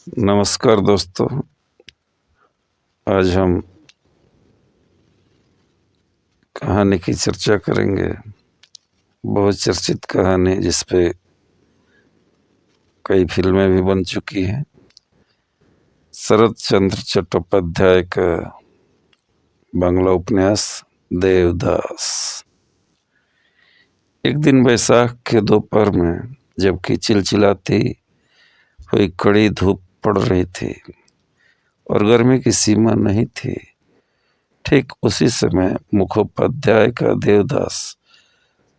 नमस्कार दोस्तों। आज हम कहानी की चर्चा करेंगे। बहुत चर्चित कहानी जिस पे कई फिल्में भी बन चुकी हैं। शरत चंद्र चट्टोपाध्याय का बांग्ला उपन्यास देवदास। एक दिन बैसाख के दोपहर में, जबकि चिलचिलाती हुई कड़ी धूप पड़ रही थी और गर्मी की सीमा नहीं थी, ठीक उसी समय मुखोपाध्याय का देवदास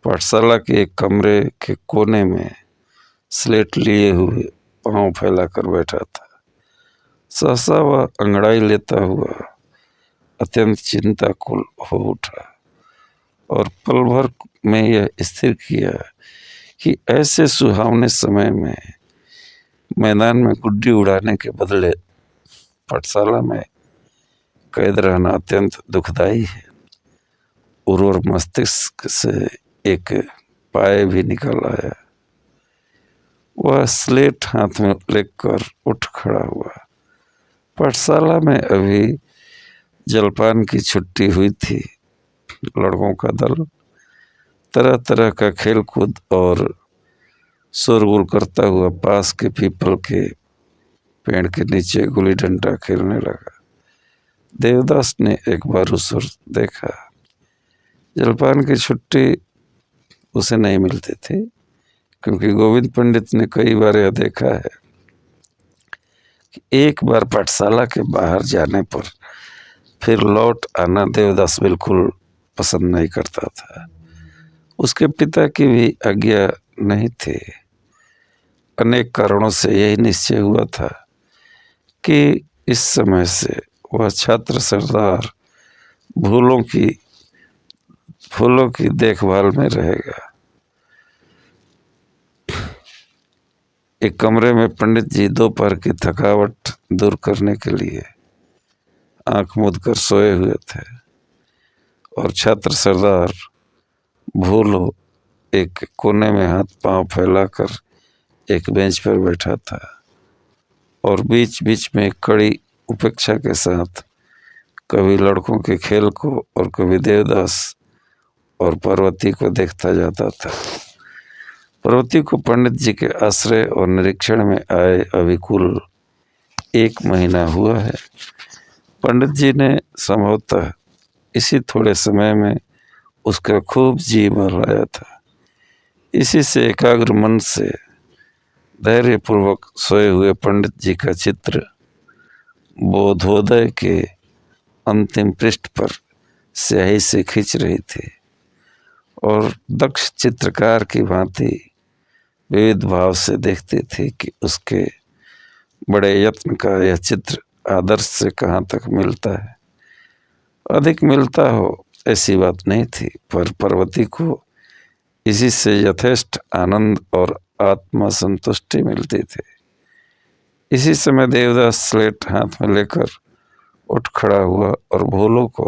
पाठशाला के एक कमरे के कोने में स्लेट लिए हुए पांव फैलाकर बैठा था। सहसा वह अंगड़ाई लेता हुआ अत्यंत चिंताकुल हो उठा और पल भर में यह स्थिर किया कि ऐसे सुहावने समय में मैदान में गुड्डी उड़ाने के बदले पाठशाला में कैद रहना अत्यंत दुखदायी है। उर्वर मस्तिष्क से एक पाए भी निकल आया। वह स्लेट हाथ में लेकर उठ खड़ा हुआ। पाठशाला में अभी जलपान की छुट्टी हुई थी। लड़कों का दल तरह तरह का खेल कूद और शोरगुल करता हुआ पास के पीपल के पेड़ के नीचे गुल्ली डंडा खेलने लगा। देवदास ने एक बार उस ओर देखा। जलपान की छुट्टी उसे नहीं मिलती थी, क्योंकि गोविंद पंडित ने कई बार यह देखा है कि एक बार पाठशाला के बाहर जाने पर फिर लौट आना देवदास बिल्कुल पसंद नहीं करता था। उसके पिता की भी आज्ञा नहीं थी। अनेक कारणों से यही निश्चय हुआ था कि इस समय से वह छात्र सरदार फूलों की देखभाल में रहेगा। एक कमरे में पंडित जी दोपहर की थकावट दूर करने के लिए आंख मूंद कर सोए हुए थे और छात्र सरदार भूलो एक कोने में हाथ पांव फैलाकर एक बेंच पर बैठा था और बीच बीच में कड़ी उपेक्षा के साथ कभी लड़कों के खेल को और कभी देवदास और पार्वती को देखता जाता था। पार्वती को पंडित जी के आश्रय और निरीक्षण में आए अभी कुल 1 महीना हुआ है। पंडित जी ने संभवतः इसी थोड़े समय में उसका खूब जी बहलाया था। इसी से एकाग्र मन से धैर्यपूर्वक सोए हुए पंडित जी का चित्र बोधोदय के अंतिम पृष्ठ पर स्याही से खींच रही थी और दक्ष चित्रकार की भांति विविध भाव से देखती थी कि उसके बड़े यत्न का यह चित्र आदर्श से कहाँ तक मिलता है। अधिक मिलता हो ऐसी बात नहीं थी, पर पार्वती को इसी से यथेष्ट आनंद और आत्मा संतुष्टि मिलती थी। इसी समय देवदास स्लेट हाथ में लेकर उठ खड़ा हुआ और भोलो को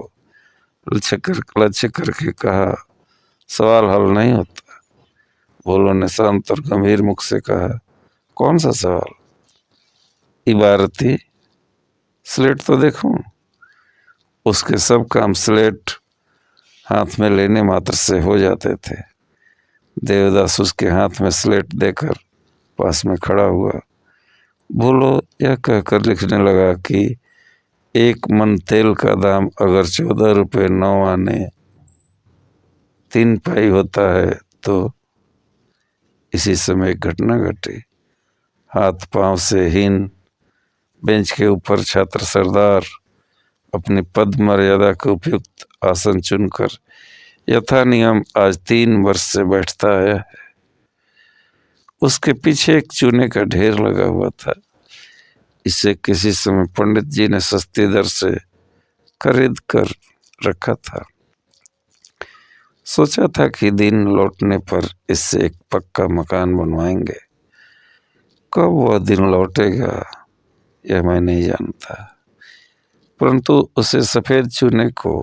लक्ष्य करके कहा, सवाल हल नहीं होता। भोलो ने शांत और गंभीर मुख से कहा, कौन सा सवाल? इबारती स्लेट तो देखूं। उसके सब काम स्लेट हाथ में लेने मात्र से हो जाते थे। देवदास उसके हाथ में स्लेट देकर पास में खड़ा हुआ। भोलो यह कहकर लिखने लगा कि 1 मन तेल का दाम अगर 14 रुपये 9 आने 3 पाई होता है तो इसी समय एक घटना घटी। हाथ पांव से हीन बेंच के ऊपर छात्र सरदार अपनी पद मर्यादा के उपयुक्त आसन चुनकर यथा नियम आज 3 वर्ष से बैठता आया है। उसके पीछे एक चूने का ढेर लगा हुआ था। इसे किसी समय पंडित जी ने सस्ती दर से खरीद कर रखा था। सोचा था कि दिन लौटने पर इससे एक पक्का मकान बनवाएंगे। कब वह दिन लौटेगा यह मैं नहीं जानता, परंतु उसे सफेद चूने को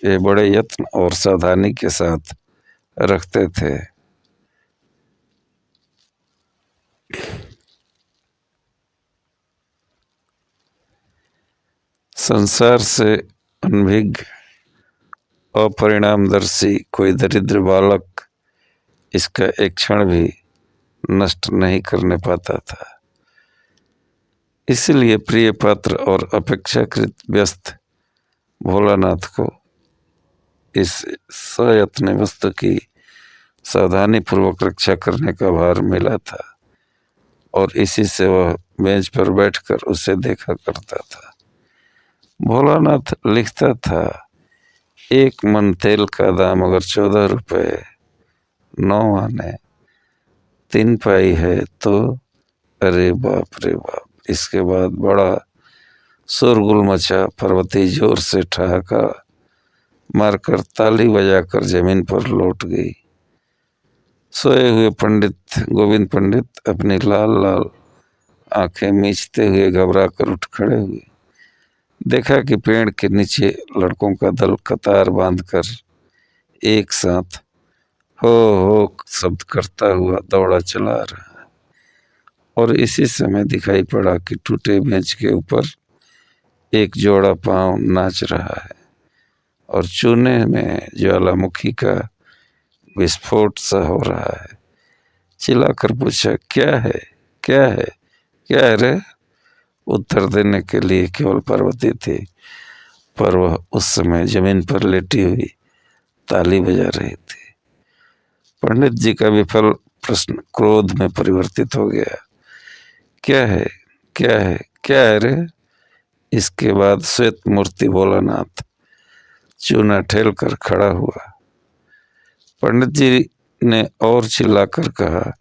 ये बड़े यत्न और सावधानी के साथ रखते थे। संसार से अनभिज्ञ अपरिणामदर्शी कोई दरिद्र बालक इसका एक क्षण भी नष्ट नहीं करने पाता था। इसलिए प्रिय पात्र और अपेक्षाकृत व्यस्त भोलानाथ को इस सयत्न वस्तु की सावधानी पूर्वक रक्षा करने का भार मिला था और इसी से वह बेंच पर बैठकर उसे देखा करता था। भोलानाथ लिखता था, 1 मन तेल का दाम अगर 14 रुपये 9 आने 3 पाई है तो अरे बाप रे बाप। इसके बाद बड़ा शोरगुल मचा। पार्वती जोर से ठहाका मारकर ताली बजाकर जमीन पर लौट गई। सोए हुए पंडित गोविंद पंडित अपनी लाल लाल आंखें मीचते हुए घबरा कर उठ खड़े हुए। देखा कि पेड़ के नीचे लड़कों का दल कतार बांधकर एक साथ हो शब्द करता हुआ दौड़ा चला रहा है। और इसी समय दिखाई पड़ा कि टूटे बेंच के ऊपर एक जोड़ा पांव नाच रहा है और चूने में ज्वालामुखी का विस्फोट सा हो रहा है। चिल्लाकर पूछा, क्या है क्या है क्या है रे? उत्तर देने के लिए केवल पार्वती थी, पर वह उस समय जमीन पर लेटी हुई ताली बजा रही थी। पंडित जी का विफल प्रश्न क्रोध में परिवर्तित हो गया। क्या है क्या है क्या है रे? इसके बाद श्वेत मूर्ति भोलानाथ चूना ठेल कर खड़ा हुआ। पंडित जी ने और चिल्लाकर कहा,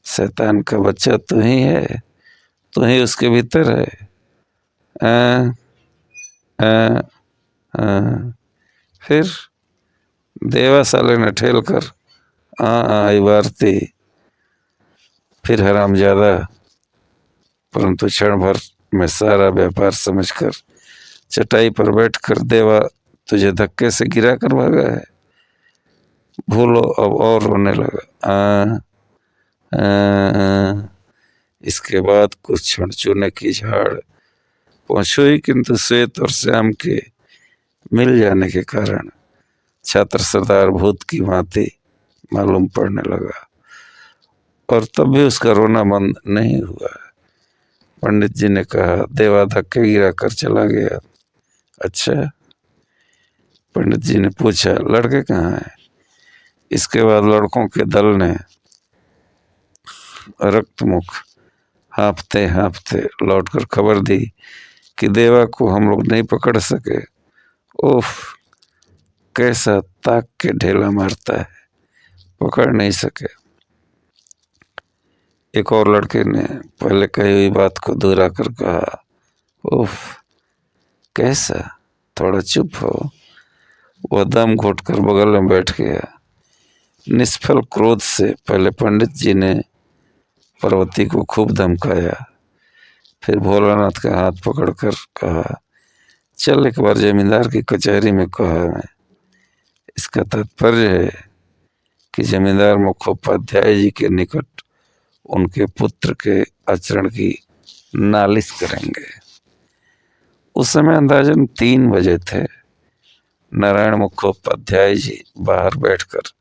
शैतान का बच्चा तू ही है, तू ही उसके भीतर है। आ, आ, आ, फिर देवा साले ने ठेल कर आई वारती। फिर हरामजादा, परंतु क्षण भर में सारा व्यापार समझकर चटाई पर बैठकर, देवा तुझे धक्के से गिरा कर भागा है। भूलो अब और रोने लगा। इसके बाद कुछ क्षण चूने की झाड़ पहुंच हुई, किंतु श्वेत और श्याम के मिल जाने के कारण छात्र सरदार भूत की भांति मालूम पड़ने लगा और तब भी उसका रोना बंद नहीं हुआ। पंडित जी ने कहा, देवा धक्के गिरा कर चला गया। अच्छा? पंडित जी ने पूछा, लड़के कहाँ हैं? इसके बाद लड़कों के दल ने रक्तमुख हाँफते हाँफते लौटकर खबर दी कि देवा को हम लोग नहीं पकड़ सके। उफ, कैसा ताक के ढेला मारता है, पकड़ नहीं सके। एक और लड़के ने पहले कही हुई बात को दोहरा कर कहा, उफ कैसा, थोड़ा चुप हो। वह दम घोटकर बगल में बैठ गया। निष्फल क्रोध से पहले पंडित जी ने पार्वती को खूब धमकाया, फिर भोलानाथ का हाथ पकड़कर कहा, चल एक बार जमींदार की कचहरी में कहा मैं। इसका तात्पर्य है कि जमींदार मुखोपाध्याय जी के निकट उनके पुत्र के आचरण की नालिश करेंगे। उस समय अंदाजन 3 बजे थे। नारायण मुखोपाध्याय जी बाहर बैठकर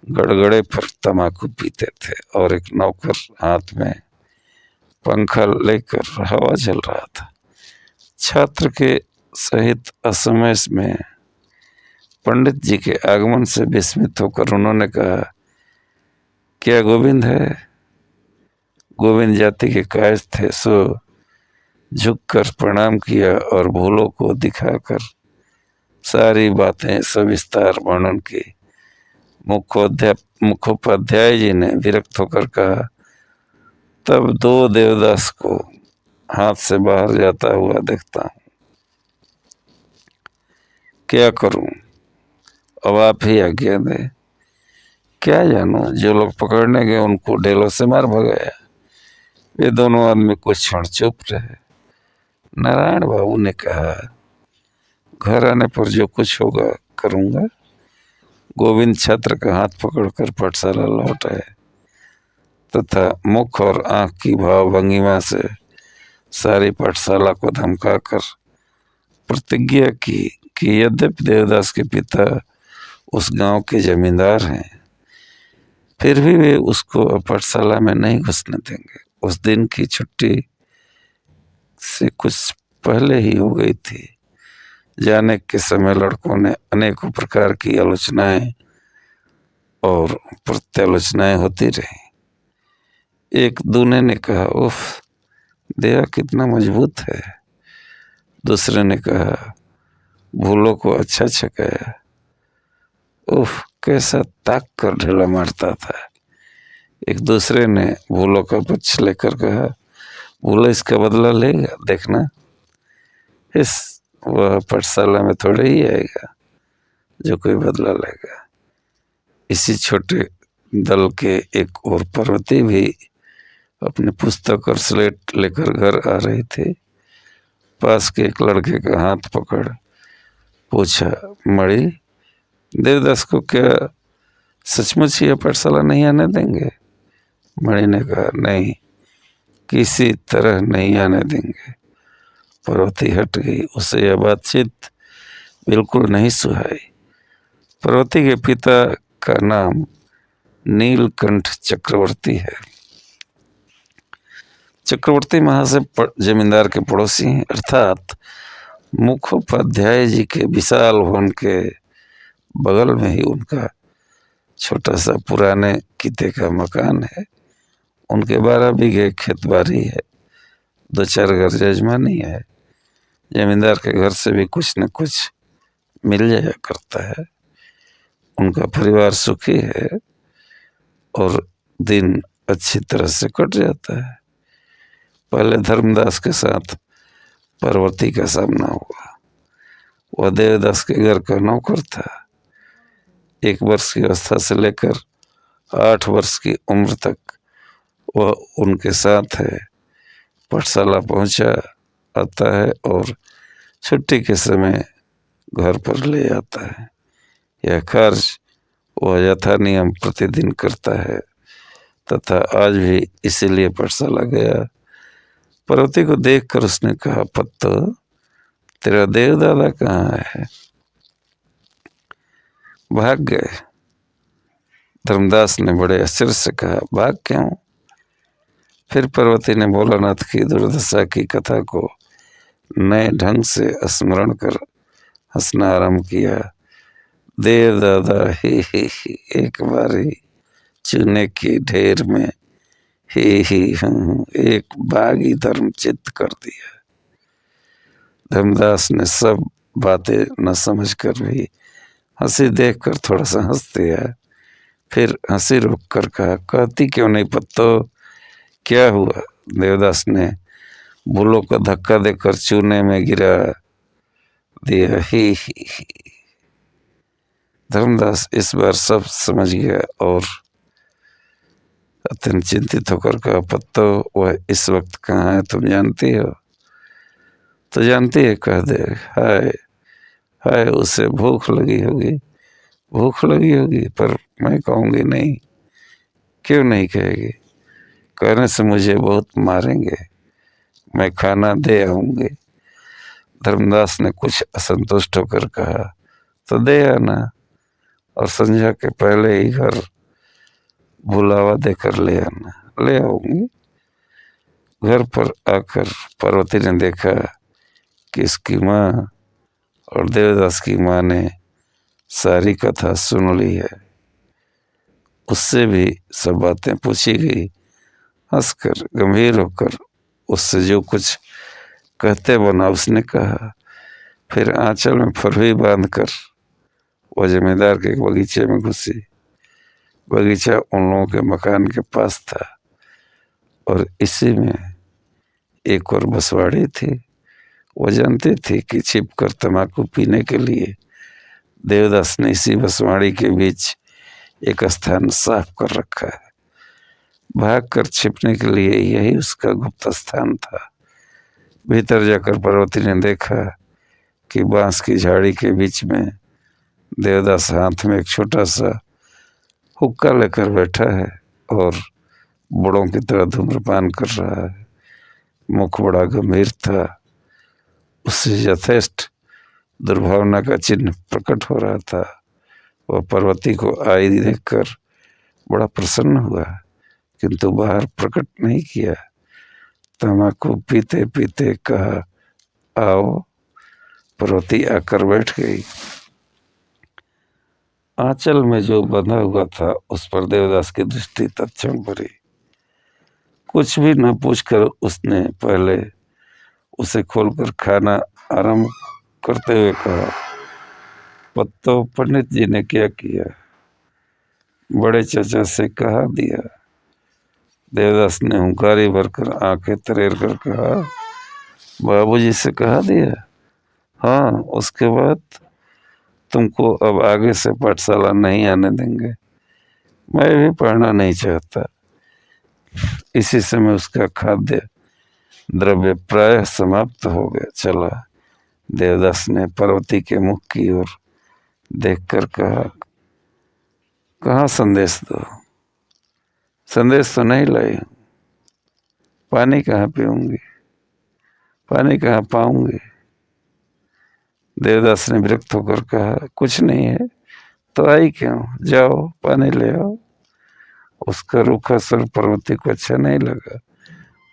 गड़गड़े पर तमाकू पीते थे और एक नौकर हाथ में पंखा लेकर हवा चल रहा था। छात्र के सहित असमय में पंडित जी के आगमन से विस्मित होकर उन्होंने कहा, क्या गोविंद है? गोविंद जाति के कायस्थ थे, सो झुककर प्रणाम किया और भूलों को दिखाकर सारी बातें सविस्तार वर्णन की। मुखोपाध्याय जी ने विरक्त होकर कहा, तब 2 देवदास को हाथ से बाहर जाता हुआ देखता हूँ, क्या करूं? अब आप ही आज्ञा दे। क्या जानूं, जो लोग पकड़ने गए उनको ढेलों से मार भगाया। वे दोनों आदमी कुछ क्षण चुप रहे। नारायण बाबू ने कहा, घर आने पर जो कुछ होगा करूंगा। गोविंद छात्र का हाथ पकड़कर पाठशाला लौट आए तथा मुख और आंख की भाव भंगिमा से सारी पाठशाला को धमकाकर प्रतिज्ञा की कि यद्यपि देवदास के पिता उस गांव के जमींदार हैं, फिर भी वे उसको पाठशाला में नहीं घुसने देंगे। उस दिन की छुट्टी से कुछ पहले ही हो गई थी। जाने के समय लड़कों ने अनेकों प्रकार की आलोचनाएं और प्रत्यालोचनाएं होती रही। एक दूने ने कहा, उफ, देवा कितना मजबूत है। दूसरे ने कहा, भूलों को अच्छा छकाया। उफ, कैसा ताक कर ढेला मारता था। एक दूसरे ने भूलों का पक्ष लेकर कहा, भूलो इसका बदला लेगा, देखना इस वह पाठशाला में थोड़े ही आएगा जो कोई बदला लेगा। इसी छोटे दल के एक और पर्वती भी अपनी पुस्तक और स्लेट लेकर घर आ रहे थे। पास के एक लड़के का हाथ पकड़ पूछा, मणि, देवदास को क्या सचमुच ही पाठशाला नहीं आने देंगे? मणि ने कहा, नहीं, किसी तरह नहीं आने देंगे। पर्वती हट गई। उसे यह बातचीत बिल्कुल नहीं सुहाई। पर्वती के पिता का नाम नीलकंठ चक्रवर्ती है। चक्रवर्ती महाशय जमींदार के पड़ोसी हैं, अर्थात मुखोपाध्याय जी के विशाल भवन के बगल में ही उनका छोटा सा पुराने किते का मकान है। उनके 12 बीघे खेत बाड़ी है, 2-4 घर जजमानी है। जमींदार के घर से भी कुछ न कुछ मिल जाया करता है। उनका परिवार सुखी है और दिन अच्छी तरह से कट जाता है। पहले धर्मदास के साथ पार्वती का सामना हुआ। वह देवदास के घर का नौकर था। 1 वर्ष की अवस्था से लेकर 8 वर्ष की उम्र तक वह उनके साथ है। पाठशाला पहुंचा आता है और छुट्टी के समय घर पर ले आता है। यह कार्य वह यथा नियम प्रतिदिन करता है तथा आज भी इसीलिए पाठशाला गया। पर्वती को देखकर उसने कहा, पत्तो, तेरा देवदादा कहाँ है? भाग गए। धर्मदास ने बड़े आश्चर्य से कहा, भाग क्यों? फिर पर्वती ने भोलानाथ की दुर्दशा की कथा को नए ढंग से स्मरण कर हंसना आरंभ किया। देवदादा ही एक बारी चूने की ढेर में ही एक बागी धर्म चित्त कर दिया। धर्मदास ने सब बातें न समझ कर भी हंसी देखकर थोड़ा सा हंस दिया। फिर हंसी रोक कर कहा, कहती क्यों नहीं पत्तो, क्या हुआ? देवदास ने भूलों का धक्का देकर चूने में गिरा दिया। ही धर्मदास इस बार सब समझ गया और अत्यंत चिंतित होकर कहा, पत्तो, वह इस वक्त कहाँ है, तुम जानती हो? तो जानती है, कह दे। हाय हाय, उसे भूख लगी होगी। भूख लगी होगी, पर मैं कहूँगी नहीं। क्यों नहीं कहेगी? कहने से मुझे बहुत मारेंगे। मैं खाना दे आऊँगी। धर्मदास ने कुछ असंतुष्ट होकर कहा, तो दे आना और संध्या के पहले ही घर बुलावा देकर ले आना। ले आऊँगी। घर पर आकर पार्वती ने देखा कि इसकी माँ और देवदास की माँ ने सारी कथा सुन ली है। उससे भी सब बातें पूछी गई। हंसकर गंभीर होकर उससे जो कुछ कहते बना उसने कहा। फिर आंचल में फरही बांधकर वह जमींदार के एक बगीचे में घुसी। बगीचा उन लोगों के मकान के पास था और इसी में एक और बसवाड़ी थी। वह जानती थी कि छिपकर तम्बाकू पीने के लिए देवदास ने इसी बसवाड़ी के बीच एक स्थान साफ कर रखा है। भागकर छिपने के लिए यही उसका गुप्त स्थान था। भीतर जाकर पार्वती ने देखा कि बांस की झाड़ी के बीच में देवदास हाथ में एक छोटा सा हुक्का लेकर बैठा है और बड़ों की तरह धूम्रपान कर रहा है। मुख बड़ा गंभीर था। उससे यथेष्ट दुर्भावना का चिन्ह प्रकट हो रहा था। वह पार्वती को आई देखकर बड़ा प्रसन्न हुआ, किंतु बाहर प्रकट नहीं किया। तम्बाकू पीते पीते कहा, आओ। पार्वती आकर बैठ गई। आंचल में जो बंधा हुआ था उस पर देवदास की दृष्टि तत्क्षण पड़ी। कुछ भी न पूछकर उसने पहले उसे खोलकर खाना आरंभ करते हुए कहा, पत्तो पंडित जी ने क्या किया? बड़े चाचा से कहा दिया। देवदास ने हुंकारी भरकर आंखें तरेर कर कहा, बाबूजी से कहा दिया? हाँ, उसके बाद तुमको अब आगे से पाठशाला नहीं आने देंगे। मैं भी पढ़ना नहीं चाहता। इसी समय उसका खाद्य द्रव्य प्रायः समाप्त हो गया चला। देवदास ने पार्वती के मुख की ओर देखकर कहा, कहाँ संदेश दो? संदेश तो नहीं लाई हूं। पानी कहाँ पीऊंगी? पानी कहाँ पाऊंगी? देवदास ने विरक्त होकर कहा, कुछ नहीं है तो आई क्यों? जाओ पानी ले आओ। उसका रूखा स्वर पार्वती को अच्छा नहीं लगा।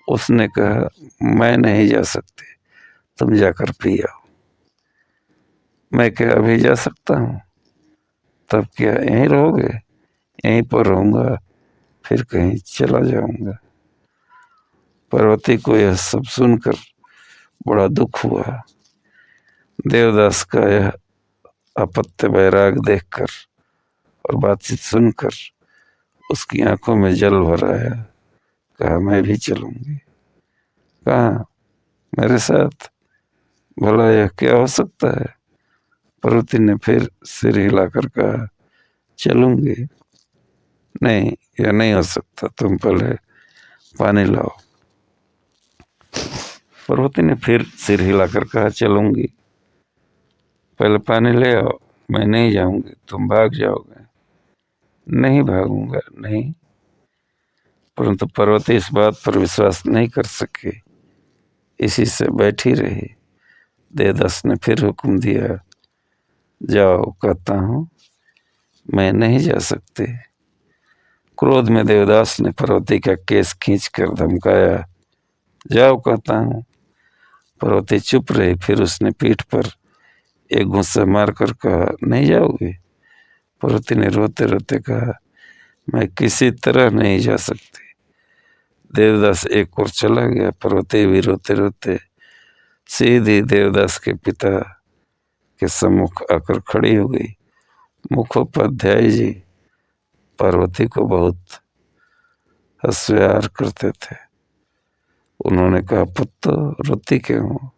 उसने कहा, मैं नहीं जा सकती, तुम जाकर पी आओ। मैं क्या अभी जा सकता हूँ? तब क्या यहीं रहोगे? यहीं पर रहूंगा, फिर कहीं चला जाऊंगा। पार्वती को यह सब सुनकर बड़ा दुख हुआ। देवदास का यह अपत्य वैराग देखकर और बातचीत सुनकर उसकी आंखों में जल भर आया। कहा, मैं भी चलूंगी। कहाँ? मेरे साथ? भला यह क्या हो सकता है? पार्वती ने फिर सिर हिलाकर कहा, चलूंगी। नहीं, यह नहीं हो सकता, तुम पहले पानी लाओ। पार्वती ने फिर सिर हिलाकर कहा, चलूंगी, पहले पानी ले आओ। मैं नहीं जाऊंगी, तुम भाग जाओगे। नहीं भागूंगा, नहीं। परंतु पार्वती इस बात पर विश्वास नहीं कर सकी, इसी से बैठी रही। देवदास ने फिर हुक्म दिया, जाओ, कहता हूं, मैं नहीं जा सकती। क्रोध में देवदास ने पार्वती का केस खींचकर धमकाया, जाओ, कहता हूं। पार्वती चुप रही। फिर उसने पीठ पर एक घूंसा मारकर कहा, नहीं जाओगी? पार्वती ने रोते रोते कहा, मैं किसी तरह नहीं जा सकती। देवदास एक ओर चला गया। पार्वती भी रोते रोते सीधी देवदास के पिता के सम्मुख आकर खड़ी हो गई। मुखोपाध्याय जी पार्वती को बहुत हंसव्यार करते थे। उन्होंने कहा, पुत्तो, रोती क्यों हो?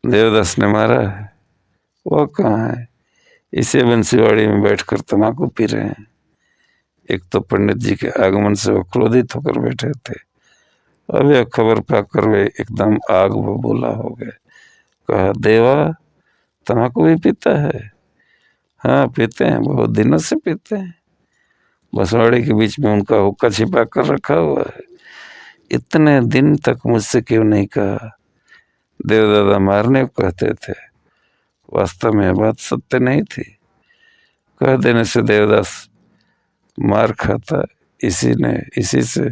देवदास ने मारा है? वह कहाँ है? इसे बंसीवाड़ी में बैठकर तम्बाकू पी रहे हैं। एक तो पंडित जी के आगमन से वो क्रोधित होकर बैठे थे। अब यह खबर पाकर वे एकदम आग बबूला हो गए। कहा, देवा, तम्बाकू भी पीता है? हाँ, पीते हैं, बहुत दिनों से पीते हैं। बंसवाड़ी के बीच में उनका हुक्का छिपा कर रखा हुआ है। इतने दिन तक मुझसे क्यों नहीं कहा? देवदादा मारने को कहते थे। वास्तव में यह बात सत्य नहीं थी। कह देने से देवदास मार खाता, इसी से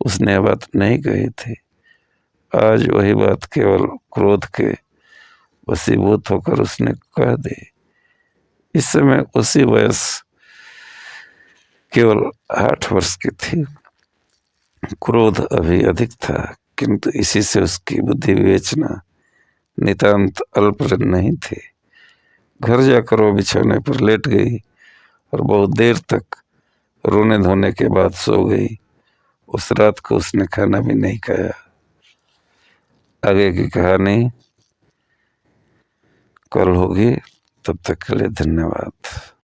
उसने यह बात नहीं कही थी। आज वही बात केवल क्रोध के वशीभूत होकर उसने कह दी। इस समय उसी वयस केवल 8 वर्ष की थी। क्रोध अभी अधिक था, किंतु इसी से उसकी बुद्धि विवेचना नितांत अल्प नहीं थी। घर जाकर वो बिछौने पर लेट गई और बहुत देर तक रोने धोने के बाद सो गई। उस रात को उसने खाना भी नहीं खाया। आगे की कहानी कल होगी। तब तक के लिए धन्यवाद।